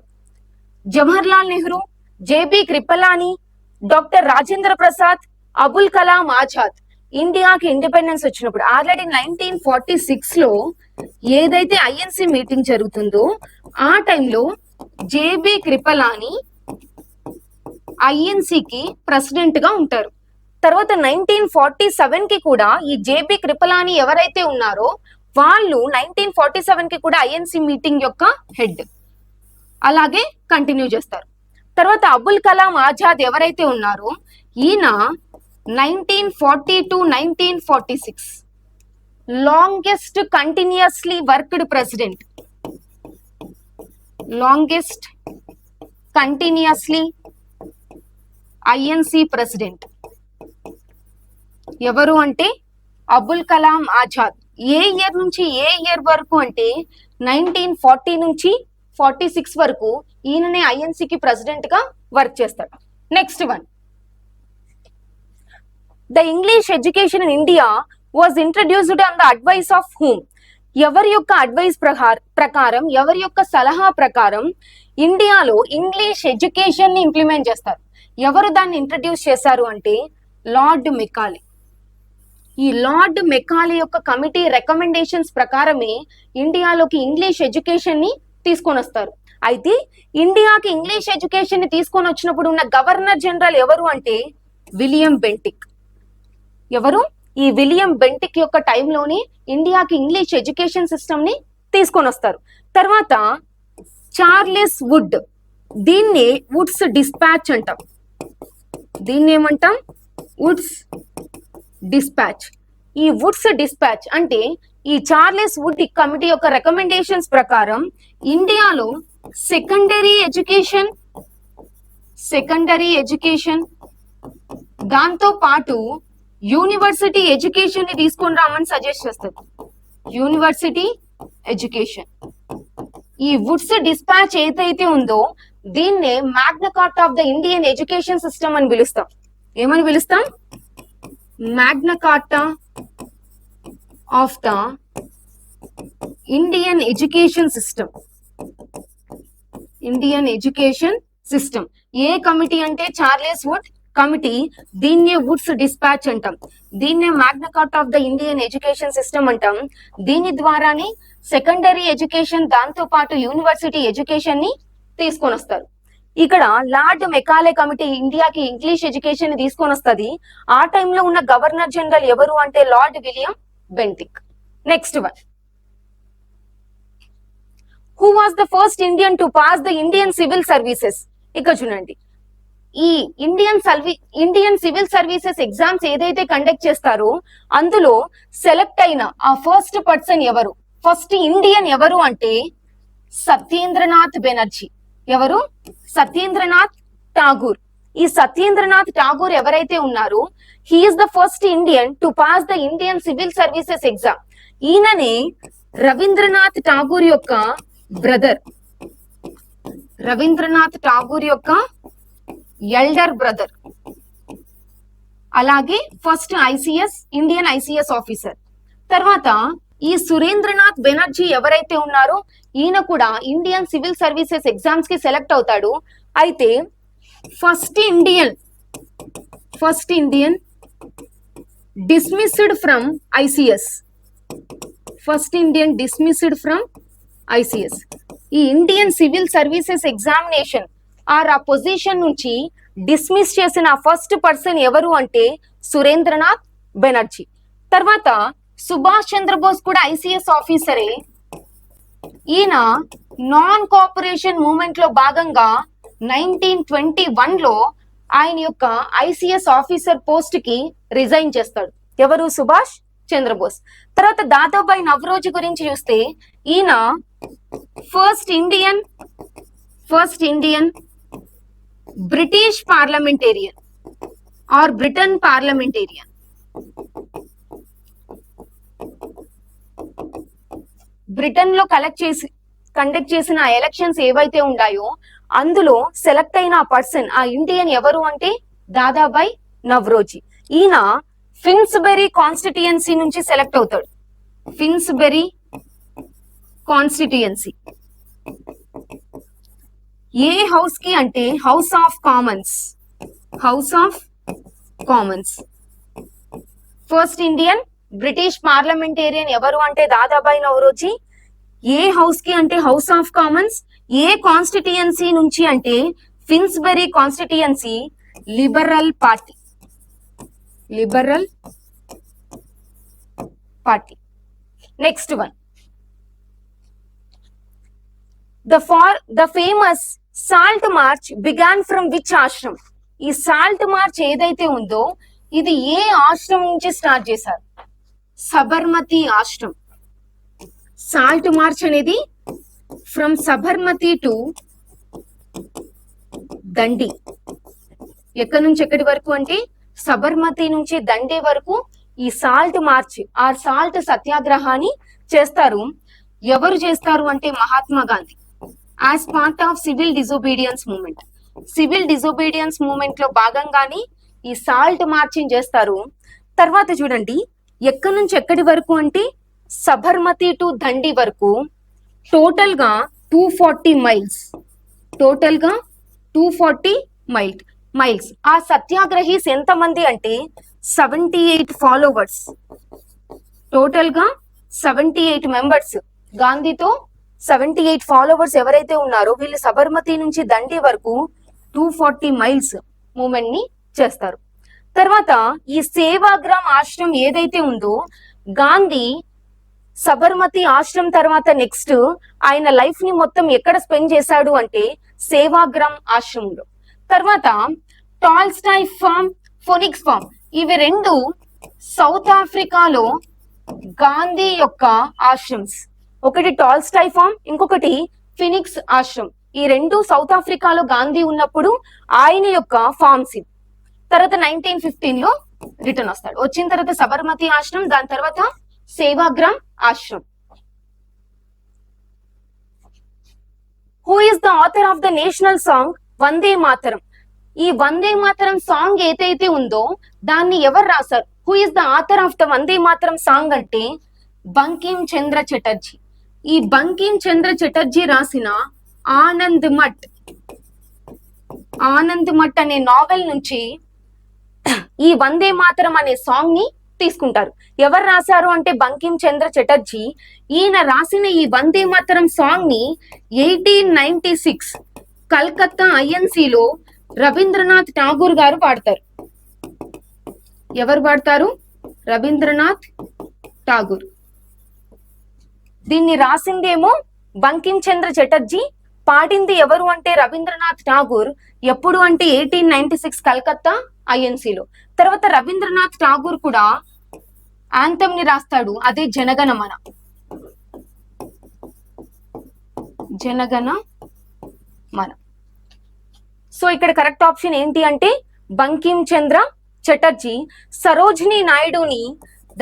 Jawaharlal Nehru, JB Kripalani, doctor Rajendra Prasad, Abul Kalam Azad. ఇండియాకి ఇండిపెండెన్స్ వచ్చినప్పుడు ఆల్రెడీ 1946 లో ఏదైతే ఐఎన్సి మీటింగ్ జరుగుతుందో ఆ టైంలో జేబీ కృపలాని ఐఎన్సికి ప్రెసిడెంట్ గా ఉంటారు. తర్వాత 1947 కి కూడా ఈ జేబీ కృపలాని ఎవరైతే ఉన్నారో వాళ్ళు 1947 కి కూడా ఐఎన్సి మీటింగ్ యొక్క హెడ్. అలాగే కంటిన్యూ చేస్తారు. తర్వాత అబుల్ కలాం ఆజాద్ ఎవరైతే ఉన్నారో ఈయన 1940 to 1946 longest continuously worked president. Longest continuously INC president ఎవరు అంటే అబుల్ కలాం ఆజాద్. ఏ ఇయర్ నుంచి ఏ ఇయర్ వరకు అంటే 1940 నుంచి 46 వరకు ఈయననే ఐఎన్సికి ప్రెసిడెంట్ గా వర్క్ చేస్తాడు. Next one, the English education in India was introduced on the advice of whom? ఎవరి యొక్క అడ్వైస్ ప్రకారం, ఎవరి యొక్క సలహా ప్రకారం ఇండియాలో ఇంగ్లీష్ ఎడ్యుకేషన్ ని ఇంప్లిమెంట్ చేస్తారు? ఎవరు దాన్ని ఇంట్రడ్యూస్ చేశారు అంటే లార్డ్ మెకాలే. ఈ లార్డ్ మెకాలే యొక్క కమిటీ రికమెండేషన్స్ ప్రకారమే ఇండియాలోకి ఇంగ్లీష్ ఎడ్యుకేషన్ ని తీసుకొని వస్తారు. అయితే ఇండియాకి ఇంగ్లీష్ ఎడ్యుకేషన్ ని తీసుకొని వచ్చినప్పుడు ఉన్న గవర్నర్ జనరల్ ఎవరు అంటే విలియం బెంటిక్. ఎవరు? ఈ విలియం బెంటిక్ యొక్క టైంలోనే ఇండియాకి ఇంగ్లీష్ ఎడ్యుకేషన్ సిస్టమ్ ని తీసుకొని వస్తారు. తర్వాత చార్లెస్ వుడ్, దీన్ని వుడ్స్ డిస్పాచ్ అంటాం. దీన్ని ఏమంటాం? Woods dispatch. ఈ వుడ్స్ డిస్పాచ్ అంటే ఈ చార్లెస్ వుడ్ కమిటీ యొక్క రికమెండేషన్స్ ప్రకారం ఇండియాలో సెకండరీ ఎడ్యుకేషన్ దాంతో పాటు యూనివర్సిటీ ఎడ్యుకేషన్ ని తీసుకొని రామని సజెస్ట్ చేస్తారు. University education. ఈ వుడ్స్ డిస్పాచ్ ఏదైతే ఉందో దీన్నే Magna కార్టా of the Indian education system అని పిలుస్తాం. ఏమని పిలుస్తాం? Magna కార్టా of the Indian education system. Indian education system. A committee అంటే చార్లెస్ వుడ్ కమిటీ. దీన్నే వుడ్స్ డిస్పాచ్ అంటాం. దీన్నే Magna కార్టా of the Indian education system అంటాం. దీని ద్వారానే సెకండరీ ఎడ్యుకేషన్ దాంతో పాటు యూనివర్సిటీ ఎడ్యుకేషన్ ని తీసుకొని వస్తారు. ఇక్కడ లార్డ్ మెకాలే కమిటీ ఇండియాకి ఇంగ్లీష్ ఎడ్యుకేషన్ ని తీసుకొని వస్తుంది. ఆ టైంలో ఉన్న గవర్నర్ జనరల్ ఎవరు అంటే lord William Bentinck. Next one, who was the first Indian to pass the Indian civil services? ఇక్కడ చూడండి, ఈ ఇండియన్ సివిల్ సర్వీసెస్ ఎగ్జామ్స్ ఏదైతే కండక్ట్ చేస్తారో అందులో సెలెక్ట్ అయిన ఆ ఫస్ట్ పర్సన్ ఎవరు? ఫస్ట్ ఇండియన్ ఎవరు అంటే సత్యేంద్రనాథ్ బెనర్జీ. ఎవరు? సత్యేంద్రనాథ్ ఠాగూర్. ఈ సత్యేంద్రనాథ్ ఠాగూర్ ఎవరైతే ఉన్నారో he is the first Indian to pass the Indian civil services exam. ఈయననే రవీంద్రనాథ్ ఠాగూర్ యొక్క బ్రదర్. రవీంద్రనాథ్ ఠాగూర్ యొక్క ఎల్డర్ బ్రదర్. అలాగే ఫస్ట్ ఇండియన్ ఐసిఎస్ ఆఫీసర్. తర్వాత ఈ సురేంద్రనాథ్ బెనర్జీ ఎవరైతే ఉన్నారో ఈయన కూడా ఇండియన్ సివిల్ సర్వీసెస్ ఎగ్జామ్స్ కి సెలెక్ట్ అవుతాడు. అయితే first Indian dismissed from ICS. First Indian dismissed from ICS. ఈ ఇండియన్ సివిల్ సర్వీసెస్ ఎగ్జామినేషన్ ఆ పొజిషన్ నుంచి డిస్మిస్ చేసిన ఫస్ట్ పర్సన్ ఎవరు అంటే సురేంద్రనాథ్ బెనర్జీ. తర్వాత సుభాష్ చంద్రబోస్ కూడా ఐసిఎస్ ఆఫీసరే. ఈయన నాన్ కోఆపరేషన్ మూవ్మెంట్ లో భాగంగా 1921 లో ఆయన యొక్క ఐసిఎస్ ఆఫీసర్ పోస్ట్ కి రిజైన్ చేస్తాడు. ఎవరు? సుభాష్ చంద్రబోస్. తర్వాత దాదాబాయి నవరోజీ గురించి చూస్తే ఈయన first Indian British parliamentarian or Britain parliamentarian. Britain లో కండక్ట్ చేసిన ఎలక్షన్స్ ఏవైతే ఉన్నాయో అందులో సెలెక్ట్ అయిన పర్సన్ ఆ ఇండియన్ ఎవరు అంటే దాదాబాయ్ నవరోజీ. ఈయన ఫిన్స్బెరీ కాన్స్టిట్యుయెన్సీ నుంచి సెలెక్ట్ అవుతాడు. ఫిన్స్బెరీ కాన్స్టిట్యుయెన్సీ ఏ హౌస్ కి అంటే house of commons. House of commons. First Indian British parliamentarian ఎవరు అంటే దాదాబాయ్ నవరోజీ. ఏ హౌస్ కి అంటే హౌస్ ఆఫ్ కామన్స్. ఏ కాన్స్టిట్యుయెన్సీ నుంచి అంటే Finsbury constituency. Liberal party. Liberal party. Next one, the famous salt march began from which ashram? ఈ salt march ఏదైతే ఉందో ఇది ఏ ఆశ్రమం నుంచి స్టార్ట్ చేశారు? సబర్మతి ఆశ్రమం. సాల్ట్ మార్చ్ అనేది ఫ్రమ్ సబర్మతి టు దండి. ఎక్కడి నుంచి ఎక్కడి వరకు అంటే సబర్మతి నుంచి దండి వరకు ఈ సాల్ట్ మార్చ్ ఆ సాల్ట్ సత్యాగ్రహాన్ని చేస్తారు. ఎవరు చేస్తారు అంటే Mahatma Gandhi as part of civil disobedience movement. Civil disobedience movement లో భాగంగానే ఈ సాల్ట్ మార్చింగ్ చేస్తారు. తర్వాత చూడండి ఎక్కడి నుంచి ఎక్కడి వరకు అంటే సబర్మతి టు దండి వరకు టోటల్ గా 240 మైల్స్. టోటల్ గా 240 మైల్స్. ఆ సత్యాగ్రహీస్ ఎంతమంది అంటే 78 ఫాలోవర్స్. టోటల్ గా 78 మెంబర్స్. గాంధీతో 78 ఫాలోవర్స్ ఎవరైతే ఉన్నారో వీళ్ళు సబర్మతి నుంచి దండి వరకు 240 మైల్స్ మూమెంట్ ని చేస్తారు. తర్వాత ఈ సేవాగ్రామ్ ఆశ్రమం ఏదైతే ఉందో గాంధీ సబర్మతి ఆశ్రమం తర్వాత నెక్స్ట్ ఆయన లైఫ్ ని మొత్తం ఎక్కడ స్పెండ్ చేశాడు అంటే సేవాగ్రామ్ ఆశ్రమంలో. తర్వాత టాల్స్టాయ్ ఫార్మ్, ఫోనిక్స్ ఫార్మ్ ఇవి రెండు సౌత్ ఆఫ్రికాలో గాంధీ యొక్క ఆశ్రమ్స్. ఒకటి టాల్స్టాయ్ ఫార్మ్, ఇంకొకటి ఫినిక్స్ ఆశ్రమ్. ఈ రెండు సౌత్ ఆఫ్రికాలో గాంధీ ఉన్నప్పుడు ఆయన యొక్క ఫార్మ్స్. తర్వాత 1915 లో రిటర్న్ వస్తాడు. వచ్చిన తర్వాత సబర్మతి ఆశ్రమం, దాని తర్వాత సేవాగ్రామ్ ఆశ్రమం. Who is the author of the national song Vande Mataram? ఈ వందే మాతరం సాంగ్ ఏదైతే ఉందో దాన్ని ఎవరు రాశారు? Who is the author of the Vande Mataram song అంటే బంకిం చంద్ర చటర్జీ. ఈ బంకిం చంద్ర చటర్జీ రాసిన ఆనంద్ మట్ అనే నావెల్ నుంచి ఈ వందే మాతరం అనే సాంగ్ ని తీసుకుంటారు. ఎవరు రాశారు అంటే బంకిం చంద్ర చటర్జీ. ఈయన రాసిన ఈ వందే మాతరం సాంగ్ ని 1896 కల్కత్తా ఐఎన్సీలో రవీంద్రనాథ్ ఠాగూర్ గారు పాడతారు. ఎవరు పాడతారు? రవీంద్రనాథ్ ఠాగూర్. దీన్ని రాసిందేమో బంకిం చంద్ర చటర్జీ, పాడింది ఎవరు అంటే రవీంద్రనాథ్ ఠాగూర్. ఎప్పుడు అంటే 1896 కల్కత్తా ఐఎన్సీలో. తర్వాత రవీంద్రనాథ్ ఠాగూర్ కూడా యాంథమ్ ని రాస్తాడు, అదే జనగణమన. జనగణమన. సో ఇక్కడ కరెక్ట్ ఆప్షన్ ఏంటి అంటే బంకిం చంద్ర చటర్జీ. సరోజినీ నాయుడుని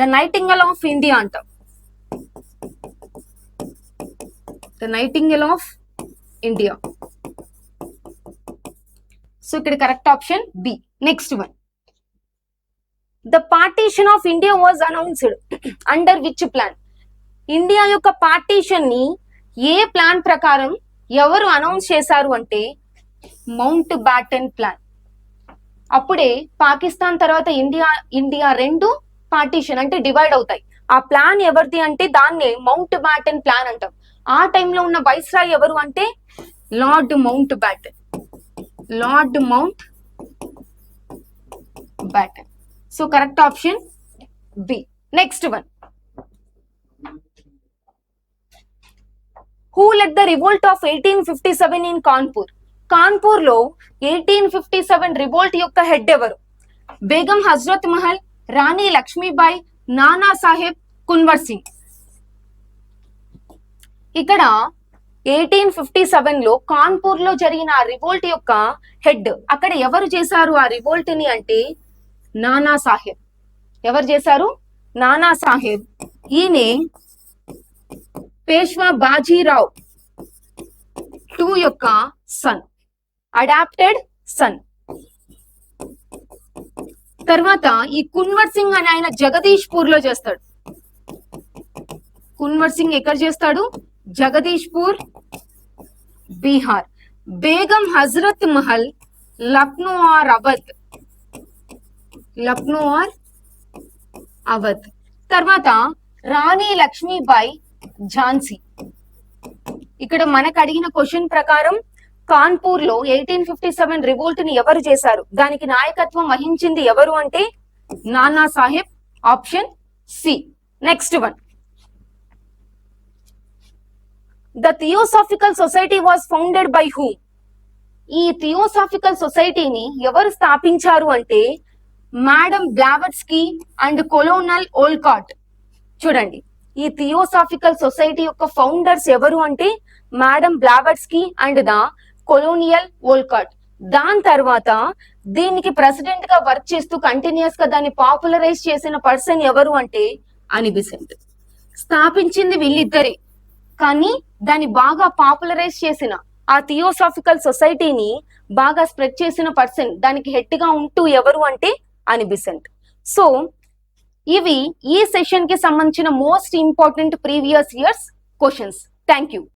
ద నైటింగల్ ఆఫ్ ఇండియా అంటాం. The nightingale of India. So ఇక్కడ correct option B. Next one, the partition of India was announced under which plan? India యొక్క పార్టీషన్ ని ఏ ప్లాన్ ప్రకారం ఎవరు అనౌన్స్ చేశారు అంటే మౌంట్ బ్యాటన్ ప్లాన్. అప్పుడే పాకిస్తాన్ తర్వాత ఇండియా రెండు పార్టీషన్ అంటే డివైడ్ అవుతాయి. ఆ ప్లాన్ ఎవరిది అంటే దాన్ని మౌంట్ బ్యాటన్ ప్లాన్ అంటాం. ఆ టైంలో ఉన్న వైస్రాయ్ ఎవరు అంటే lord Mountbatten. Lord Mountbatten. So correct option B. Next one, who led the revolt of 1857 in Kanpur? Kanpur లో 1857 రివోల్ట్ యొక్క హెడ్ ఎవరు? బేగం హజరత్ మహల్, రాణి లక్ష్మీబాయి, నానా సాహెబ్ కున్వర్ సింగ్. ఇక్కడ 1857 లో కాన్పూర్ లో జరిగిన ఆ రివోల్ట్ యొక్క హెడ్ అక్కడ ఎవరు చేశారు ఆ రివోల్ట్ ని అంటే నానా సాహెబ్. ఎవరు చేశారు? నానా సాహెబ్. ఈయనే పేష్వా బాజీరావ్ టూ యొక్క సన్, అడాప్టెడ్ సన్. తర్వాత ఈ కున్వర్ సింగ్ అని ఆయన జగదీష్పూర్ లో చేస్తాడు. కున్వర్ సింగ్ ఎక్కడ చేస్తాడు? జగదీష్పూర్, బీహార్. Begum Hazrat Mahal Lucknow or Awadh, Lucknow or Awadh. తర్వాత రాణి లక్ష్మీబాయి ఝాన్సీ. ఇక్కడ మనకు అడిగిన క్వశ్చన్ ప్రకారం కాన్పూర్ లో 1857 రివోల్ట్ ని ఎవరు చేశారు, దానికి నాయకత్వం వహించింది ఎవరు అంటే Nana Sahib. Option C. Next one, the theosophical society was founded by Hume. ఈ థియోసాఫికల్ సొసైటీని ఎవరు స్థాపించారు అంటే madam Blavatsky and colonel Olcott. చూడండి, ఈ థియోసాఫికల్ సొసైటీ యొక్క ఫౌండర్స్ ఎవరు అంటే madam Blavatsky and the colonial Olcott. దాని తర్వాత దీనికి ప్రెసిడెంట్ గా వర్క్ చేస్తూ కంటిన్యూస్ గా దాన్ని పాపులరైజ్ చేసిన పర్సన్ ఎవరు అంటే అని బెసెంట్. స్థాపించింది వీళ్ళిద్దరే, కానీ దాన్ని బాగా పాపులరైజ్ చేసిన ఆ థియోసాఫికల్ సొసైటీని బాగా స్ప్రెడ్ చేసిన పర్సన్, దానికి హెడ్ గా ఉంటూ ఎవరు అంటే అని బెసెంట్. సో ఇవి ఈ సెషన్ కి సంబంధించిన most important previous years questions. Thank you.